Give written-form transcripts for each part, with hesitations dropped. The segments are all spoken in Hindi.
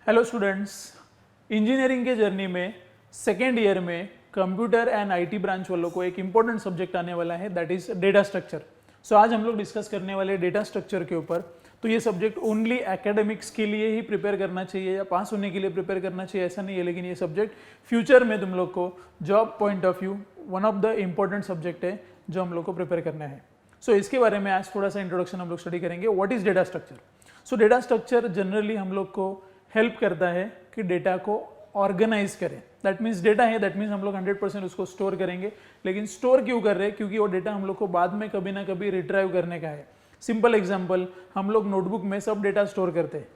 हेलो स्टूडेंट्स, इंजीनियरिंग के जर्नी में सेकेंड ईयर में कंप्यूटर एंड आईटी ब्रांच वालों को एक इंपॉर्टेंट सब्जेक्ट आने वाला है, दैट इज डेटा स्ट्रक्चर। सो आज हम लोग डिस्कस करने वाले डेटा स्ट्रक्चर के ऊपर। तो ये सब्जेक्ट ओनली एकेडमिक्स के लिए ही प्रिपेयर करना चाहिए या पास होने के लिए प्रिपेयर करना चाहिए ऐसा नहीं है, लेकिन ये सब्जेक्ट फ्यूचर में तुम लोग को job point of view one of the important subject है जो हम लोग को प्रिपेयर करना है। सो इसके बारे में आज थोड़ा सा इंट्रोडक्शन हम लोग स्टडी करेंगे। What is data structure? So data structure generally हम लोग को हेल्प करता है कि डेटा को ऑर्गेनाइज करें। दैट मीन्स डेटा है, दैट मीन्स हम लोग 100% उसको स्टोर करेंगे। लेकिन स्टोर क्यों कर रहे हैं? क्योंकि वो डेटा हम लोग को बाद में कभी ना कभी रिट्राइव करने का है। सिंपल एग्जांपल, हम लोग नोटबुक में सब डेटा स्टोर करते हैं।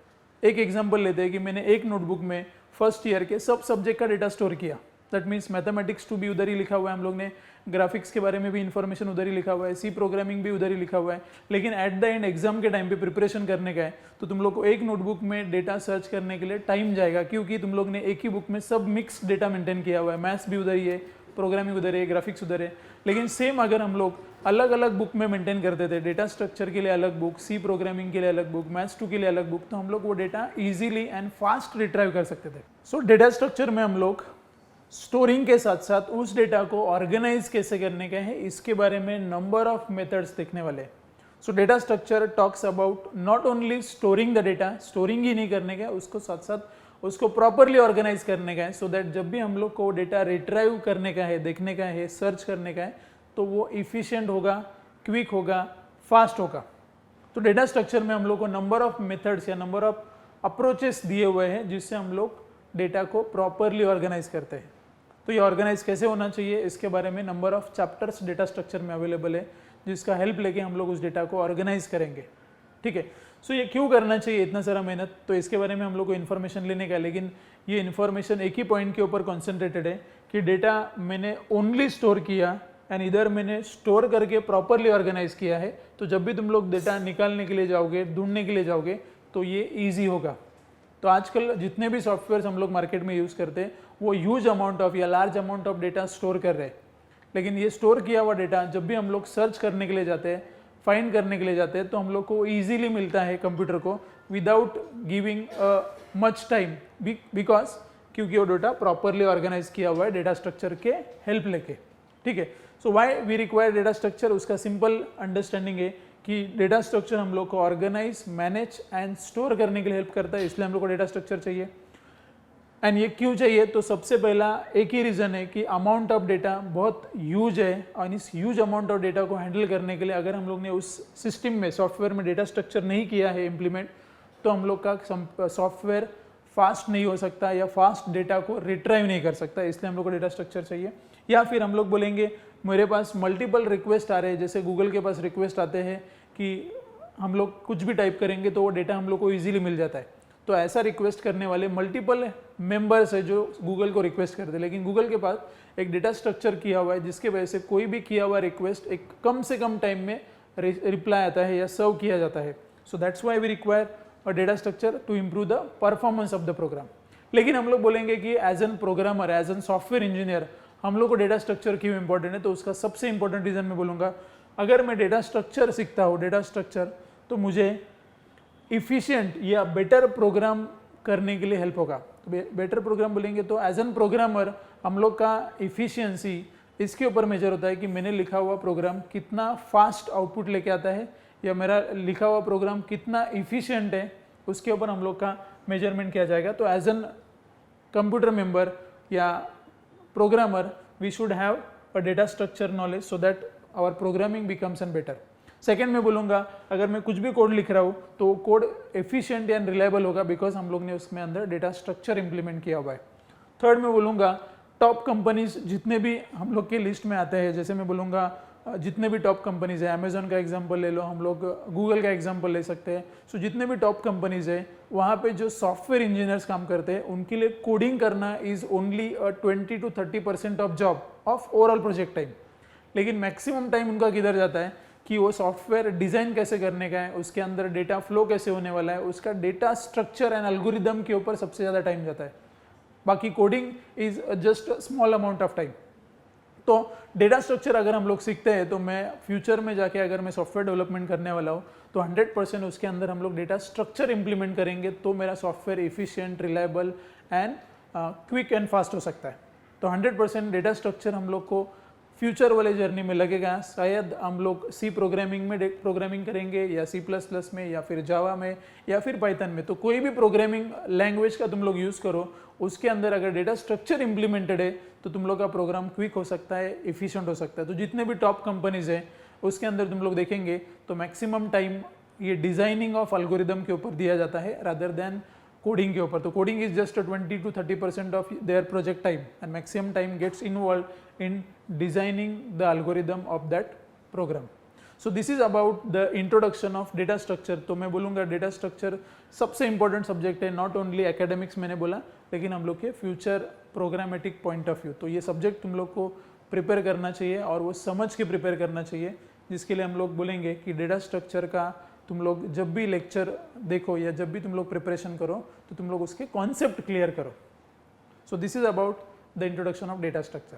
एक एग्जांपल लेते हैं कि मैंने एक नोटबुक में फर्स्ट ईयर के सब सब्जेक्ट का डेटा स्टोर किया। दैट मीन्स मैथमेटिक्स 2 भी उधर ही लिखा हुआ है, हम लोग ने ग्राफिक्स के बारे में भी इंफॉर्मेशन उधर ही लिखा हुआ है, सी प्रोग्रामिंग भी उधर ही लिखा हुआ है। लेकिन एट द एंड एग्जाम के टाइम पे प्रिपरेशन करने का है तो तुम लोग को एक नोटबुक में डेटा सर्च करने के लिए टाइम जाएगा, क्योंकि तुम लोग ने एक ही बुक में सब मिक्स डेटा मेंटेन किया हुआ है। मैथ्स भी उधर ही है, प्रोग्रामिंग उधर है, ग्राफिक्स उधर है। लेकिन सेम अगर हम लोग अलग अलग बुक में मेंटेन करते थे, डेटा स्ट्रक्चर के लिए अलग बुक, सी प्रोग्रामिंग के लिए अलग बुक, मैथ्स 2 के लिए अलग बुक, तो हम लोग वो data easily and fast retrieve कर सकते थे। सो डेटा स्ट्रक्चर में हम लोग स्टोरिंग के साथ साथ उस डेटा को ऑर्गेनाइज कैसे करने का है, इसके बारे में नंबर ऑफ मेथड्स देखने वाले। So data structure talks about not only storing the data, storing ही नहीं करने का है, उसको साथ साथ उसको प्रॉपरली ऑर्गेनाइज करने का है, सो दैट जब भी हम लोग को डेटा रिट्राइव करने का है, देखने का है, सर्च करने का है, तो वो इफिशिएंट होगा, क्विक होगा, फास्ट होगा। तो डेटा स्ट्रक्चर में हम लोग को नंबर ऑफ मेथड्स या नंबर ऑफ अप्रोचेस दिए हुए हैं जिससे हम लोग डेटा को प्रॉपरली ऑर्गेनाइज करते हैं। तो ये ऑर्गेनाइज कैसे होना चाहिए, इसके बारे में number of chapters data structure में अवेलेबल है, जिसका हेल्प लेके हम लोग उस डेटा को ऑर्गेनाइज करेंगे। ठीक है, सो ये क्यों करना चाहिए इतना सारा मेहनत, तो इसके बारे में हम लोग को इन्फॉर्मेशन लेने का है। लेकिन ये इन्फॉर्मेशन एक ही पॉइंट के ऊपर कॉन्सेंट्रेटेड है कि डेटा मैंने ओनली स्टोर किया एंड इधर मैंने स्टोर करके प्रॉपरली ऑर्गेनाइज किया है। तो जब भी तुम लोग डेटा निकालने के लिए जाओगे, ढूंढने के लिए जाओगे, तो ये ईजी होगा। तो आजकल जितने भी सॉफ्टवेयर हम लोग मार्केट में यूज़ करते हैं वो ह्यूज अमाउंट ऑफ या large amount of data store कर रहे हैं। लेकिन ये स्टोर किया हुआ डेटा जब भी हम लोग सर्च करने के लिए जाते हैं, फाइंड करने के लिए जाते हैं, तो हम लोग को ईजिली मिलता है कंप्यूटर को without giving much time, because क्योंकि वो डेटा प्रॉपरली ऑर्गेनाइज किया हुआ है डेटा स्ट्रक्चर के हेल्प लेके। ठीक है, so why we require data structure, उसका सिंपल अंडरस्टैंडिंग है कि डेटा स्ट्रक्चर हम लोग को ऑर्गेनाइज, मैनेज एंड स्टोर करने के लिए हेल्प करता है, इसलिए हम लोग को डेटा स्ट्रक्चर चाहिए। एंड ये क्यों चाहिए, तो सबसे पहला एक ही रीज़न है कि अमाउंट ऑफ डेटा बहुत ह्यूज है, और इस ह्यूज अमाउंट ऑफ डेटा को हैंडल करने के लिए अगर हम लोग ने उस सिस्टम में, सॉफ्टवेयर में डेटा स्ट्रक्चर नहीं किया है इम्प्लीमेंट, तो हम लोग का सॉफ्टवेयर फास्ट नहीं हो सकता या फास्ट डेटा को रिट्राइव नहीं कर सकता, इसलिए हम लोग को डेटा स्ट्रक्चर चाहिए। या फिर हम लोग बोलेंगे मेरे पास मल्टीपल रिक्वेस्ट आ रहे हैं, जैसे गूगल के पास रिक्वेस्ट आते हैं कि हम लोग कुछ भी टाइप करेंगे तो वो डेटा हम लोग को इजीली मिल जाता है। तो ऐसा रिक्वेस्ट करने वाले मल्टीपल मेंबर्स है जो गूगल को रिक्वेस्ट करते हैं, लेकिन गूगल के पास एक डेटा स्ट्रक्चर किया हुआ है जिसके वजह से कोई भी किया हुआ रिक्वेस्ट एक कम से कम टाइम में रिप्लाई आता है या सर्व किया जाता है। So that's why we require a data structure to improve the performance of the program. लेकिन हम लोग बोलेंगे कि as an programmer, as an software engineer हम लोग को डेटा स्ट्रक्चर क्यों इंपॉर्टेंट है, तो उसका सबसे इंपॉर्टेंट रीजन मैं बोलूँगा, अगर मैं डेटा स्ट्रक्चर सीखता हूँ, डेटा स्ट्रक्चर, तो मुझे इफिशिएंट या बेटर प्रोग्राम करने के लिए हेल्प होगा। तो बेटर प्रोग्राम बोलेंगे तो एज एन प्रोग्रामर हम लोग का इफिशियंसी इसके ऊपर मेजर होता है कि मैंने लिखा हुआ प्रोग्राम कितना फास्ट आउटपुट लेके आता है या मेरा लिखा हुआ प्रोग्राम कितना इफिशिएंट है, उसके ऊपर हम लोग का मेजरमेंट किया जाएगा। तो एज एन कंप्यूटर मेंबर या programmer we should have a data structure knowledge so that our programming becomes an better. Second में बोलूँगा, अगर मैं कुछ भी कोड लिख रहा हूँ तो कोड एफिशिएंट एंड रिलायबल होगा, बिकॉज हम लोग ने उसमें अंदर डेटा स्ट्रक्चर इंप्लीमेंट किया हुआ है। थर्ड में बोलूँगा, टॉप कंपनीज जितने भी हम लोग के लिस्ट में आते हैं, जैसे मैं बोलूँगा जितने भी टॉप कंपनीज है, अमेजोन का एग्जांपल ले लो, हम लोग गूगल का एग्जांपल ले सकते हैं। सो जितने भी टॉप कंपनीज है वहाँ पे जो सॉफ्टवेयर इंजीनियर्स काम करते हैं उनके लिए कोडिंग करना is only 20 to 30% of job of overall project time. लेकिन मैक्सिमम टाइम उनका किधर जाता है कि वो सॉफ्टवेयर डिज़ाइन कैसे करने का है, उसके अंदर डेटा फ्लो कैसे होने वाला है, उसका डेटा स्ट्रक्चर एंड एल्गोरिदम के ऊपर सबसे ज़्यादा टाइम जाता है। बाकी coding is just small amount of time. तो डेटा स्ट्रक्चर अगर हम लोग सीखते हैं तो मैं फ्यूचर में जाके अगर मैं सॉफ्टवेयर डेवलपमेंट करने वाला हूँ तो 100% उसके अंदर हम लोग डेटा स्ट्रक्चर इंप्लीमेंट करेंगे तो मेरा software efficient, reliable and quick and fast हो सकता है। तो 100% डेटा स्ट्रक्चर हम लोग को फ्यूचर वाले जर्नी में लगेगा। शायद हम लोग सी प्रोग्रामिंग में प्रोग्रामिंग करेंगे या C++ में या फिर जावा में या फिर पाइथन में, तो कोई भी प्रोग्रामिंग लैंग्वेज का तुम लोग यूज़ करो, उसके अंदर अगर डेटा स्ट्रक्चर इंप्लीमेंटेड है तो तुम लोग का प्रोग्राम क्विक हो सकता है, इफिशिएंट हो सकता है। तो जितने भी टॉप कंपनीज है उसके अंदर तुम लोग देखेंगे तो मैक्सिमम टाइम ये डिजाइनिंग ऑफ एल्गोरिदम के ऊपर दिया जाता है रादर देन कोडिंग के ऊपर। तो coding is just 20 to 30% of their project time and maximum time gets involve in designing the algorithm of that program. So this is about the introduction of data structure. तो मैं बोलूँगा डेटा स्ट्रक्चर सबसे इंपॉर्टेंट सब्जेक्ट है, नॉट ओनली एकेडमिक्स मैंने बोला, लेकिन हम लोग के future programmatic point of view. तो ये सब्जेक्ट तुम लोग को प्रिपेयर करना चाहिए और वो समझ के प्रिपेयर करना चाहिए, जिसके लिए हम लोग बोलेंगे कि डेटा स्ट्रक्चर का तुम लोग जब भी लेक्चर देखो या जब भी तुम लोग प्रिपरेशन करो तो तुम लोग उसके कॉन्सेप्ट क्लियर करो। सो this is about the introduction of data structure.